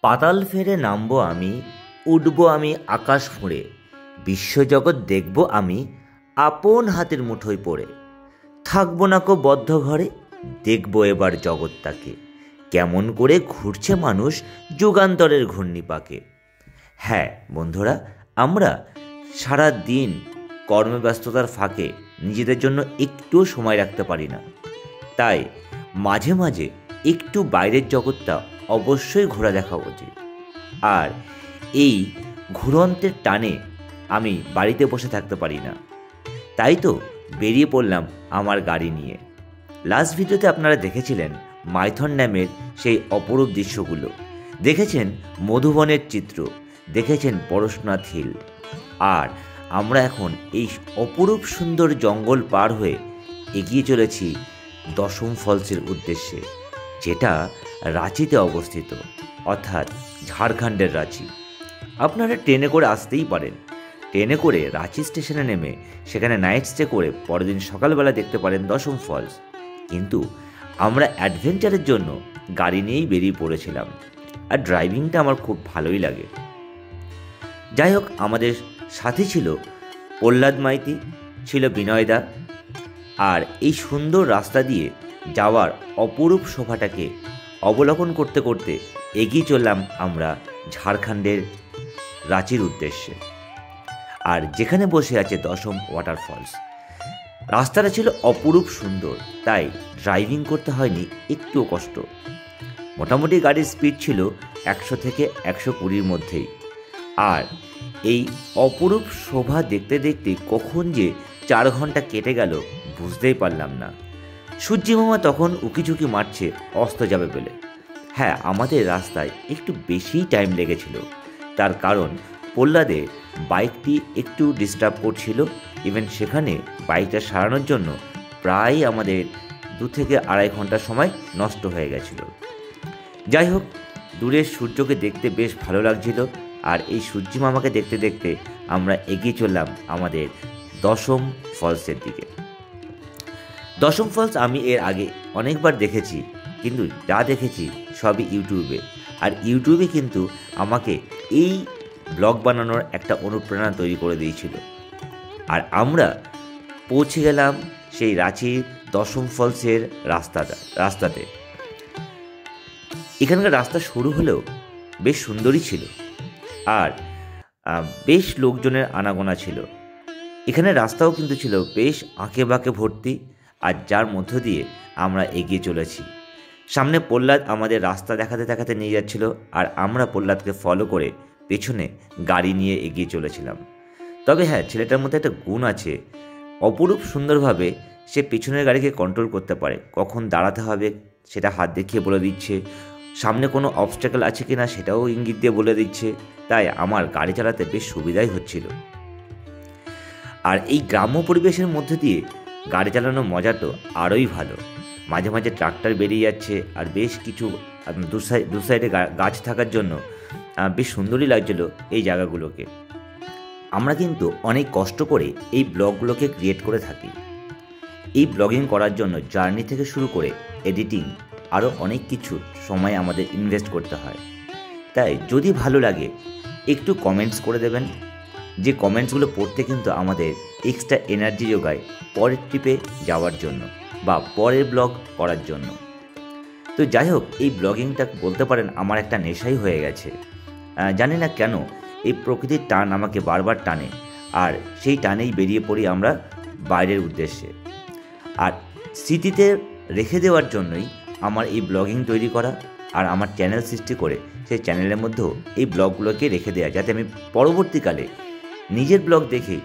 পাতাল ফেরে নামবো আমি, উঠবো আমি আকাশ ফুঁড়ে, বিশ্বজগৎ দেখবো আমি আপন হাতের মুঠোয় পড়ে। থাকবো না কো বদ্ধ ঘরে, দেখবো এবার জগৎটাকে, কেমন করে ঘুরছে মানুষ যুগান্তরের ঘূর্ণিপাকে। হ্যাঁ বন্ধুরা, আমরা সারা দিন কর্মব্যস্ততার ফাঁকে নিজেদের জন্য একটুও সময় রাখতে পারি না। তাই মাঝে মাঝে একটু বাইরের জগৎটা অবশ্যই ঘোরা দেখা উচিত। আর এই ঘুরন্তের টানে আমি বাড়িতে বসে থাকতে পারি না, তাই তো বেরিয়ে পড়লাম আমার গাড়ি নিয়ে। লাস্ট ভিডিওতে আপনারা দেখেছিলেন মাইথন ড্যামের সেই অপরূপ দৃশ্যগুলো, দেখেছেন মধুবনের চিত্র, দেখেছেন পরশনাথ হিল। আর আমরা এখন এই অপরূপ সুন্দর জঙ্গল পার হয়ে এগিয়ে চলেছি দশম ফলসের উদ্দেশ্যে, যেটা রাঁচিতে অবস্থিত, অর্থাৎ ঝাড়খণ্ডের রাঁচি। আপনারা ট্রেনে করে আসতেই পারেন, ট্রেনে করে রাঁচি স্টেশনে নেমে সেখানে নাইট স্টে করে পরের দিন সকালবেলা দেখতে পারেন দশম ফলস। কিন্তু আমরা অ্যাডভেঞ্চারের জন্য গাড়ি নিয়েই বেরিয়ে পড়েছিলাম, আর ড্রাইভিংটা আমার খুব ভালোই লাগে। যাই হোক, আমাদের সাথে ছিল প্রহ্লাদ মাইতি, ছিল বিনয়দা। আর এই সুন্দর রাস্তা দিয়ে যাওয়ার অপরূপ শোভাটাকে অবলোকন করতে করতে এগিয়ে চললাম আমরা ঝাড়খণ্ডের রাঁচির উদ্দেশ্যে, আর যেখানে বসে আছে দশম ওয়াটারফলস। রাস্তাটা ছিল অপরূপ সুন্দর, তাই ড্রাইভিং করতে হয়নি একটুও কষ্ট। মোটামুটি গাড়ির স্পিড ছিল 100 থেকে 120-র মধ্যেই। আর এই অপরূপ শোভা দেখতে দেখতে কখন যে 4 ঘন্টা কেটে গেল বুঝতেই পারলাম না। সূর্যি মামা তখন উকিঝুঁকি মারছে অস্ত যাবে বলে। হ্যাঁ, আমাদের রাস্তায় একটু বেশিই টাইম লেগেছিল, তার কারণ প্রহ্লাদের বাইকটি একটু ডিস্টার্ব করছিল। ইভেন সেখানে বাইকটা সারানোর জন্য প্রায় আমাদের 2 থেকে 2.5 ঘন্টা সময় নষ্ট হয়ে গেছিল। যাই হোক, দূরের সূর্যকে দেখতে বেশ ভালো লাগছিল, আর এই সূর্যি মামাকে দেখতে দেখতে আমরা এগিয়ে চললাম আমাদের দশম ফলসের দিকে। দশম ফলস আমি এর আগে অনেকবার দেখেছি, কিন্তু যা দেখেছি সবই ইউটিউবে। আর ইউটিউবে কিন্তু আমাকে এই ব্লগ বানানোর একটা অনুপ্রেরণা তৈরি করে দিয়েছিল। আর আমরা পৌঁছে গেলাম সেই রাঁচির দশম ফলসের রাস্তাতে। এখানকার রাস্তা সরু হলেও বেশ সুন্দরই ছিল, আর বেশ লোকজনের আনাগোনা ছিল। এখানে রাস্তাও কিন্তু ছিল বেশ আঁকে বাঁকে ভর্তি, আর যার মধ্য দিয়ে আমরা এগিয়ে চলেছি। সামনে প্রহ্লাদ আমাদের রাস্তা দেখাতে দেখাতে নিয়ে যাচ্ছিল, আর আমরা প্রহ্লাদকে ফলো করে পেছনে গাড়ি নিয়ে এগিয়ে চলেছিলাম। তবে হ্যাঁ, ছেলেটার মধ্যে একটা গুণ আছে, অপরূপ সুন্দরভাবে সে পেছনের গাড়িকে কন্ট্রোল করতে পারে। কখন দাঁড়াতে হবে সেটা হাত দেখিয়ে বলে দিচ্ছে, সামনে কোনো অবস্ট্যাকল আছে কি না সেটাও ইঙ্গিত দিয়ে বলে দিচ্ছে। তাই আমার গাড়ি চালাতে বেশ সুবিধাই হচ্ছিল। আর এই গ্রাম্য পরিবেশের মধ্যে দিয়ে গাড়ি চালানোর মজা তো আরোই ভালো। মাঝে মাঝে ট্রাক্টর বেরিয়ে যাচ্ছে, আর বেশ কিছু দু সাইডে গাছ থাকার জন্য বেশ সুন্দরই লাগছিল এই জায়গাগুলোকে। আমরা কিন্তু অনেক কষ্ট করে এই ব্লগগুলোকে ক্রিয়েট করে থাকি। এই ব্লগিং করার জন্য জার্নি থেকে শুরু করে এডিটিং আরও অনেক কিছু সময় আমাদের ইনভেস্ট করতে হয়। তাই যদি ভালো লাগে একটু কমেন্টস করে দেবেন, যে কমেন্টসগুলো পড়তে কিন্তু আমাদের এক্সট্রা এনার্জি যোগায় পরের ট্রিপে যাওয়ার জন্য বা পরের ব্লগ করার জন্য। তো যাই হোক, এই ব্লগিংটা বলতে পারেন আমার একটা নেশাই হয়ে গেছে। জানি না কেন এই প্রকৃতির টান আমাকে বারবার টানে, আর সেই টানেই বেরিয়ে পড়ি আমরা বাইরের উদ্দেশ্যে। আর স্মৃতিতে রেখে দেওয়ার জন্যই আমার এই ব্লগিং তৈরি করা, আর আমার চ্যানেল সৃষ্টি করে সেই চ্যানেলের মধ্যেও এই ব্লগগুলোকে রেখে দেওয়া, যাতে আমি পরবর্তীকালে নিজের ব্লগ দেখে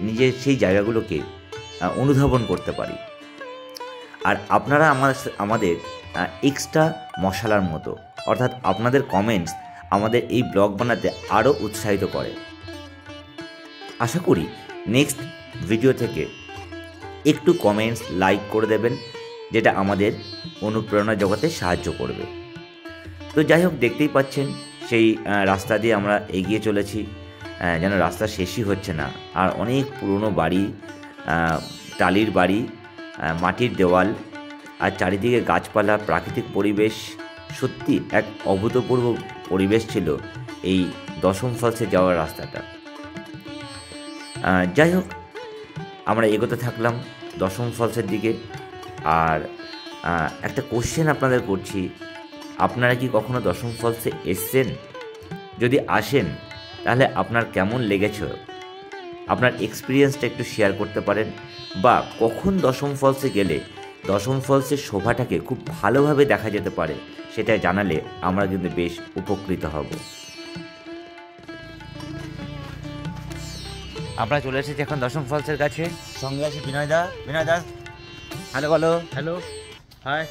নিজের সেই জায়গাগুলোকে অনুধাবন করতে পারি। আর আপনারা আমাদের এক্সট্রা মশালার মতো, অর্থাৎ আপনাদের কমেন্টস আমাদের এই ব্লগ বানাতে আরও উৎসাহিত করে। আশা করি নেক্সট ভিডিও থেকে একটু কমেন্টস লাইক করে দেবেন, যেটা আমাদের অনুপ্রেরণা জগতে সাহায্য করবে। তো যাই হোক, দেখতেই পাচ্ছেন সেই রাস্তা দিয়ে আমরা এগিয়ে চলেছি, যেন রাস্তা শেষই হচ্ছে না। আর অনেক পুরনো বাড়ি, টালির বাড়ি, মাটির দেওয়াল, আর চারিদিকে গাছপালা, প্রাকৃতিক পরিবেশ, সত্যি এক অভূতপূর্ব পরিবেশ ছিল এই দশম ফলসে যাওয়ার রাস্তাটা। যাই হোক, আমরা এগোতে থাকলাম দশম ফলসের দিকে। আর একটা কোশ্চেন আপনাদের করছি, আপনারা কি কখনো দশম ফলসে এসছেন? যদি আসেন তাহলে আপনার কেমন লেগেছে, আপনার এক্সপিরিয়েন্সটা একটু শেয়ার করতে পারেন। বা কখন দশম ফলসে গেলে দশম ফলসের শোভাটাকে খুব ভালোভাবে দেখা যেতে পারে, সেটা জানালে আমরা কিন্তু বেশ উপকৃত হব। আমরা চলে এসেছি এখন দশম ফলসের কাছে, সঙ্গে আছে বিনয় দা। হ্যালো বলো। Hello, hi.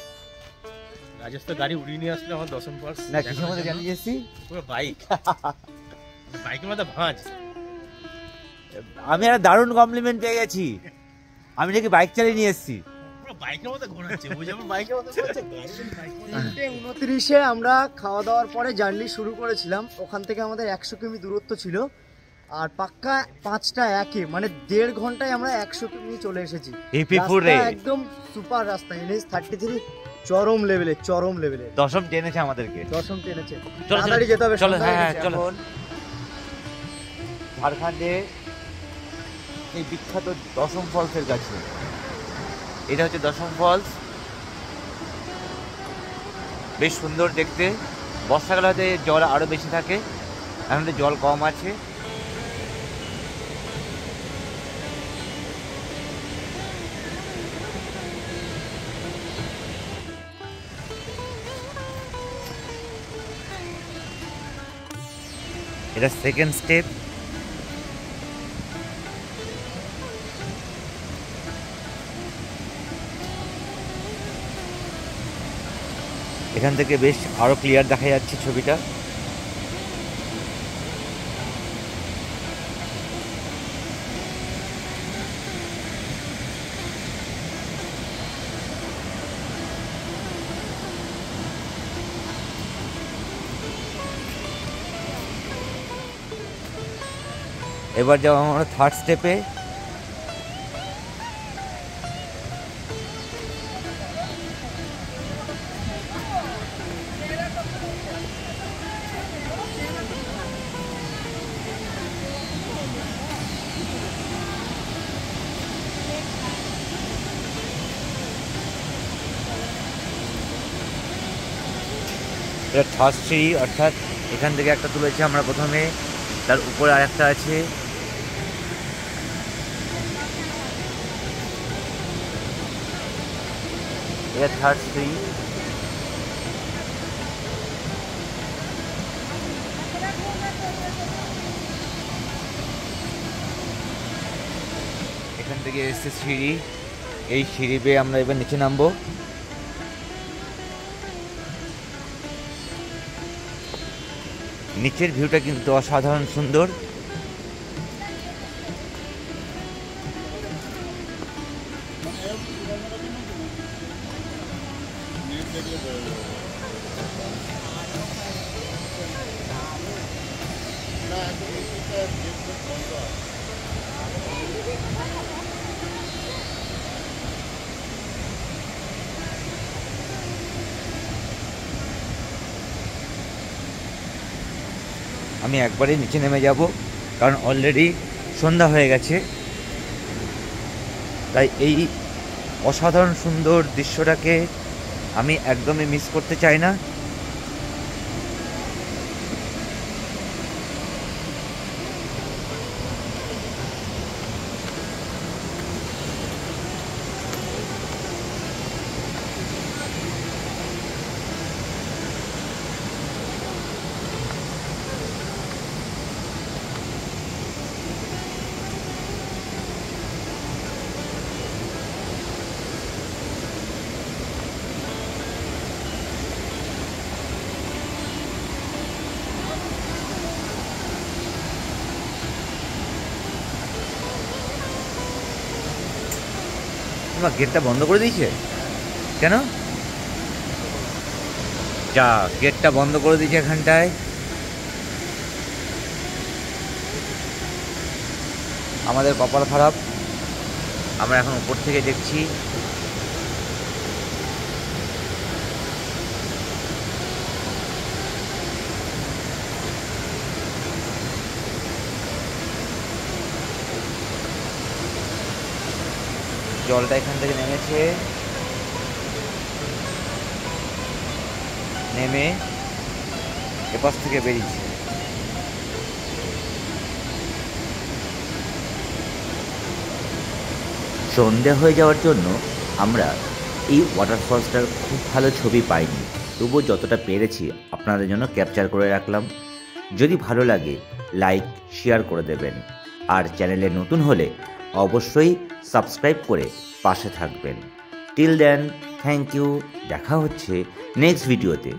রাজেশ তো গাড়ি উড়িয়ে নিয়ে আসলে আমার দশম ফলস না, কিসের মধ্যে জানিয়ে এসেছি? পুরো বাইকের মধ্যে ভাঁজ। আমি একটা দারুণ কমপ্লিমেন্ট পেয়ে গেছি, আমি নাকি বাইক চালিয়ে নিয়ে এসেছি। পুরো বাইকের মধ্যে ঘোরাচ্ছে, ওই যেমন বাইকের মধ্যে ঘোরাচ্ছে। 29-এ আমরা খাওয়া দাওয়ার পরে জার্নি শুরু করেছিলাম। ওখান থেকে আমাদের 100 কিমি দূরত্ব ছিল, আর পাক্কা 5টা একে মানে 1.5 ঘন্টায় আমরা 100 কিমি চলে এসেছি। একদম সুপার রাস্তা, NH 33 চরম লেভেলে দশম টেনেছে আমাদেরকে, তাড়াতাড়ি যেতে হবে। চলো, হ্যাঁ চলো। ঝাড়খণ্ডে এই বিখ্যাত দশম ফলসের কাছে, এটা হচ্ছে দশম ফলস। বেশ সুন্দর দেখতে। বর্ষাকালে হয়তো জল আরো বেশি থাকে, এখন জল কম আছে। এটা সেকেন্ড স্টেপ। এখান থেকে বেশ আরো ক্লিয়ার দেখা যাচ্ছে ছবিটা। এবার যাবো আমরা থার্ড স্টেপে। এটা থার্ড সিঁড়ি, অর্থাৎ এখান থেকে একটা তুলেছি আমরা প্রথমে, তার উপরে আর একটা আছে। এটা থার্ড সিঁড়ি। এখান থেকে এসছে সিঁড়ি, এই সিঁড়ি বেয়ে আমরা এবার নিচে নামবো। নিচের ভিউটা কিন্তু অসাধারণ সুন্দর। আমি একবারে নিচে নেমে যাব, কারণ অলরেডি সন্ধ্যা হয়ে গেছে। তাই এই অসাধারণ সুন্দর দৃশ্যটাকে আমি একদমই মিস করতে চাই না। তোমার গেটটা বন্ধ করে দিয়েছে কেন? যা, গেটটা বন্ধ করে দিয়েছে এখানটায়। আমাদের কপাল খারাপ, আমরা এখন উপর থেকে দেখছি। জলটা এখান থেকে নেমেছে, নেমে এপাশ থেকে বেরিয়েছে। সন্ধ্যা হয়ে যাওয়ার জন্য আমরা এই ওয়াটারফলসটার খুব ভালো ছবি পাইনি, তবুও যতটা পেরেছি আপনাদের জন্য ক্যাপচার করে রাখলাম। যদি ভালো লাগে লাইক শেয়ার করে দেবেন, আর চ্যানেলে নতুন হলে অবশ্যই সাবস্ক্রাইব করে পাশে থাকবেন। Till then, thank you. দেখা হচ্ছে নেক্সট ভিডিওতে।